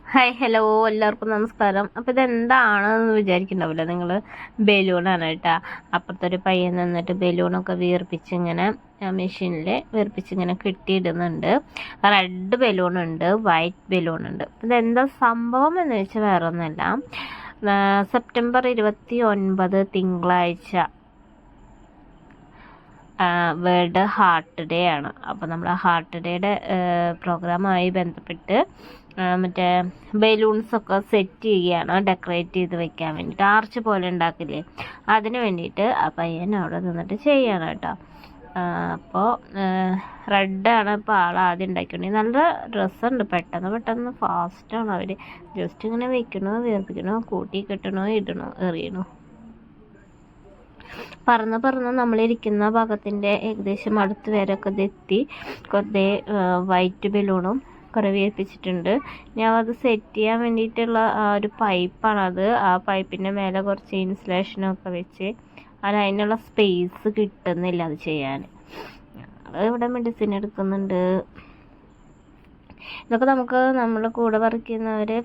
Hi hello എല്ലാവർക്കും നമസ്കാരം. അപ്പോൾ ഇതെന്താണെന്ന് വിചാരിക്കുന്നുണ്ടാവില്ല നിങ്ങൾ. ബലൂണാണ് കേട്ടോ. അപ്പുറത്തൊരു പയ്യൻ നിന്നിട്ട് ബലൂണൊക്കെ വീർപ്പിച്ചിങ്ങനെ മെഷീനിൽ വീർപ്പിച്ചിങ്ങനെ കെട്ടിയിടുന്നുണ്ട്. Red ബലൂണുണ്ട്, white ബലൂണുണ്ട്. ഇതെന്താ സംഭവം എന്ന് വെച്ചാൽ വേറെ ഒന്നുമല്ല. സെപ്റ്റംബർ 29 തിങ്കളാഴ്ച വേൾഡ് ഹാർട്ട് ഡേ ആണ്. അപ്പോൾ നമ്മൾ ഹാർട്ട് ഡേയുടെ പ്രോഗ്രാമായി ബന്ധപ്പെട്ട് മറ്റേ ബലൂൺസൊക്കെ സെറ്റ് ചെയ്യുകയാണ്, ഡെക്കറേറ്റ് ചെയ്ത് വെക്കാൻ വേണ്ടിയിട്ട്. ആർച്ച് പോലെ ഉണ്ടാക്കില്ലേ, അതിന് വേണ്ടിയിട്ട് ആ പയ്യൻ അവിടെ നിന്നിട്ട് ചെയ്യണം കേട്ടോ. അപ്പോൾ റെഡാണ് ഇപ്പോൾ ആൾ ആദ്യം ഉണ്ടാക്കിക്കൊണ്ടിരിക്കുന്നത്. നല്ല ഡ്രസ്സുണ്ട്. പെട്ടെന്ന് ഫാസ്റ്റാണ് അവർ. ജസ്റ്റ് ഇങ്ങനെ വെക്കണോ, വീർപ്പിക്കണോ, കൂട്ടി കെട്ടണോ, ഇടണോ, എറിയണോ. പറന്ന് നമ്മളിരിക്കുന്ന ഭാഗത്തിൻ്റെ ഏകദേശം അടുത്ത് വരെയൊക്കെ എത്തി. കുറേ വൈറ്റ് ബലൂണും കുറേ വീർപ്പിച്ചിട്ടുണ്ട്. ഞാൻ അത് സെറ്റ് ചെയ്യാൻ വേണ്ടിയിട്ടുള്ള ഒരു പൈപ്പാണത്. ആ പൈപ്പിൻ്റെ മേലെ കുറച്ച് ഇൻസുലേഷനൊക്കെ വെച്ച് അതിനുള്ള സ്പേസ് കിട്ടുന്നില്ല അത് ചെയ്യാൻ. ഇവിടെ മെഡിസിൻ എടുക്കുന്നുണ്ട്. ഇതൊക്കെ നമുക്ക് നമ്മുടെ കൂടെ വർക്ക് ചെയ്യുന്നവരെ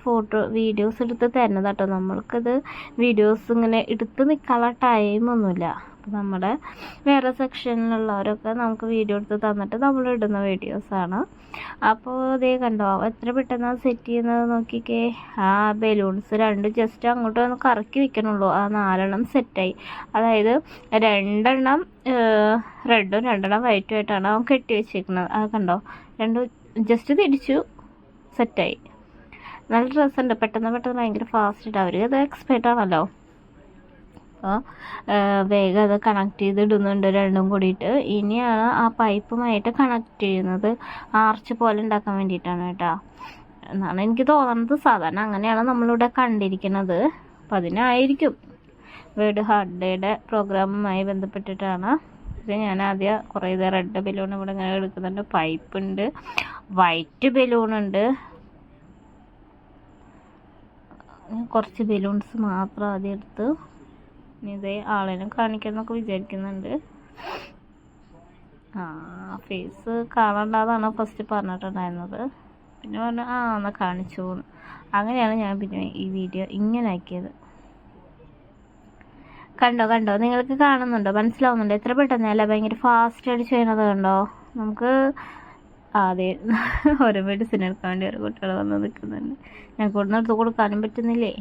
വീഡിയോസ് എടുത്ത് തരുന്നതാട്ടോ. നമ്മൾക്കത് വീഡിയോസ് ഇങ്ങനെ എടുത്ത് നിൽക്കാനുള്ള ടൈമൊന്നുമില്ല. അപ്പോൾ നമ്മുടെ വേറെ സെക്ഷനിലുള്ളവരൊക്കെ നമുക്ക് വീഡിയോ എടുത്ത് തന്നിട്ട് നമ്മൾ ഇടുന്ന വീഡിയോസാണ്. അപ്പോൾ ഇതേ കണ്ടോ എത്ര പെട്ടെന്ന് സെറ്റ് ചെയ്യുന്നത് നോക്കിക്കേ. ആ ബലൂൺസ് രണ്ടും ജസ്റ്റ് അങ്ങോട്ട് ഒന്ന് കറക്കി വെക്കണുള്ളൂ. ആ 4 സെറ്റായി. അതായത് 2 റെഡും 2 വൈറ്റും ആയിട്ടാണ് അവൻ കെട്ടി വെച്ചേക്കുന്നത്. അത് കണ്ടോ, രണ്ടും ജസ്റ്റ് തിരിച്ചു സെറ്റായി. നല്ല ഡ്രസ്സുണ്ട്. പെട്ടെന്ന് ഭയങ്കര ഫാസ്റ്റ്. അവർ അത് എക്സ്പേർട്ടാണല്ലോ. അപ്പോൾ വേഗം അത് കണക്ട് ചെയ്തിടുന്നുണ്ട് രണ്ടും കൂടിയിട്ട്. ഇനിയാണ് ആ പൈപ്പുമായിട്ട് കണക്ട് ചെയ്യുന്നത്. ആർച്ച് പോലെ ഉണ്ടാക്കാൻ വേണ്ടിയിട്ടാണ് കേട്ടോ എന്നാണ് എനിക്ക് തോന്നുന്നത്. സാധാരണ അങ്ങനെയാണ് നമ്മളിവിടെ കണ്ടിരിക്കുന്നത്. അപ്പം അതിനായിരിക്കും വേൾഡ് ഹാർട്ട് ഡേയുടെ പ്രോഗ്രാമുമായി ബന്ധപ്പെട്ടിട്ടാണ് ഇത്. ഞാൻ ആദ്യം കുറേ റെഡ് ബലൂൺ ഇവിടെ ഇങ്ങനെ എടുക്കുന്നുണ്ട്. പൈപ്പുണ്ട്, വൈറ്റ് ബലൂണുണ്ട്. കുറച്ച് ബലൂൺസ് മാത്രം ആദ്യം എടുത്ത് ഇതേ ആളിനെ കാണിക്കാമെന്നൊക്കെ വിചാരിക്കുന്നുണ്ട്. ഫേസ് കാണേണ്ടതാണ് ഫസ്റ്റ് പറഞ്ഞിട്ടുണ്ടായിരുന്നത്. പിന്നെ പറഞ്ഞു എന്നാൽ കാണിച്ചു. അങ്ങനെയാണ് ഞാൻ പിന്നെ ഈ വീഡിയോ ഇങ്ങനെ ആക്കിയത്. കണ്ടോ നിങ്ങൾക്ക് കാണുന്നുണ്ടോ, മനസ്സിലാവുന്നുണ്ടോ? എത്ര പെട്ടെന്നല്ല ഭയങ്കര ഫാസ്റ്റായിട്ട് ചെയ്യണത് കണ്ടോ. നമുക്ക് ഓരോ മെഡിസിൻ എടുക്കാൻ വേണ്ടി ഓരോ കുട്ടികൾ വന്ന് നിൽക്കുന്നുണ്ട്. ഞങ്ങൾക്ക് ഇവിടെ നിന്ന് എടുത്ത് കൊടുക്കാനും പറ്റുന്നില്ലേ.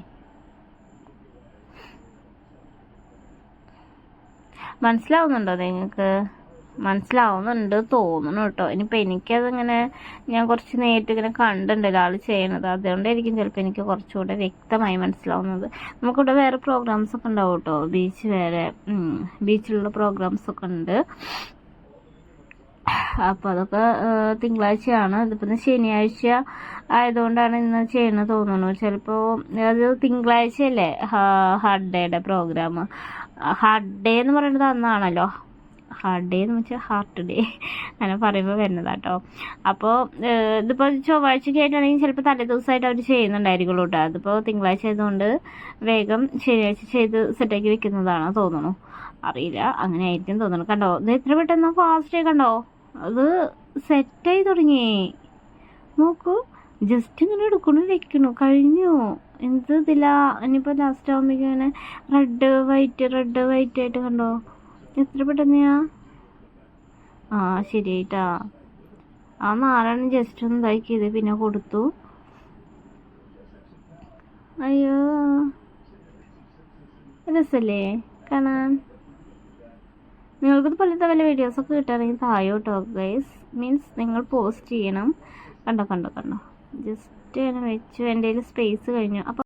മനസ്സിലാവുന്നുണ്ടോ നിങ്ങൾക്ക്? മനസ്സിലാവുന്നുണ്ട് തോന്നുന്നു കേട്ടോ. ഇനിയിപ്പോൾ എനിക്കതിങ്ങനെ ഞാൻ കുറച്ച് നേരിട്ട് ഇങ്ങനെ കണ്ടിട്ടുണ്ടല്ലോ ആൾ ചെയ്യണത്. അതുകൊണ്ടായിരിക്കും ചിലപ്പോൾ എനിക്ക് കുറച്ചുകൂടെ വ്യക്തമായി മനസ്സിലാവുന്നത്. നമുക്കിവിടെ വേറെ പ്രോഗ്രാംസൊക്കെ ഉണ്ടാവും കേട്ടോ. ബീച്ചിലുള്ള പ്രോഗ്രാംസൊക്കെ ഉണ്ട്. അപ്പോൾ അതൊക്കെ തിങ്കളാഴ്ചയാണ്. ഇതിപ്പോൾ ശനിയാഴ്ച ആയതുകൊണ്ടാണ് ഇന്ന് ചെയ്യണമെന്ന് തോന്നുന്നു. ചിലപ്പോൾ അത് തിങ്കളാഴ്ചയല്ലേ ഹാർട്ട് ഡേയുടെ പ്രോഗ്രാം. ഹാർട്ട് ഡേ എന്ന് പറയുന്നത് അന്നാണല്ലോ. ഹാർട്ട് ഡേ എന്ന് വെച്ചാൽ ഹാർട്ട് ഡേ അങ്ങനെ പറയുമ്പോൾ വരുന്നതാട്ടോ. അപ്പോൾ ഇതിപ്പോൾ ചൊവ്വാഴ്ചയ്ക്ക് ആയിട്ടാണെങ്കിൽ ചിലപ്പോൾ തലേ ദിവസമായിട്ട് അവർ ചെയ്യുന്നുണ്ടായിരിക്കുള്ളൂ കേട്ടോ. അതിപ്പോൾ തിങ്കളാഴ്ച ആയതുകൊണ്ട് വേഗം ശനിയാഴ്ച ചെയ്ത് സെറ്റാക്കി വെക്കുന്നതാണ് തോന്നുന്നു. അറിയില്ല, അങ്ങനെ ആയിരിക്കും തോന്നുന്നു. കണ്ടോ ഇത് എത്ര പെട്ടെന്ന് ഫാസ്റ്റായി കണ്ടോ. അത് സെറ്റായി തുടങ്ങി. നോക്കൂ, ജസ്റ്റ് ഇങ്ങനെ എടുക്കണു വെക്കണു കഴിഞ്ഞു. എന്ത് ഇതില്ല. ഇനിയിപ്പോൾ ലാസ്റ്റ് ആകുമ്പോഴേക്കും ഇങ്ങനെ റെഡ് വൈറ്റ് ആയിട്ട് കണ്ടോ എത്ര പെട്ടെന്നെയാ. ശരിയായിട്ടാ. ആ 4 ജസ്റ്റ് ഒന്ന് ഇതാക്കിയത് പിന്നെ കൊടുത്തു. അയ്യോ രസല്ലേ കാണാൻ. നിങ്ങൾക്കിത് പോലത്തെ വല്ല വീഡിയോസൊക്കെ കിട്ടുകയാണെങ്കിൽ തായോ കേട്ടോ ഗൈസ്. മീൻസ് നിങ്ങൾ പോസ്റ്റ് ചെയ്യണം. കണ്ടോ ജസ്റ്റ് അങ്ങനെ വെച്ചു. എൻ്റെ കയ്യിൽ സ്പേസ് കഴിഞ്ഞു. അപ്പോൾ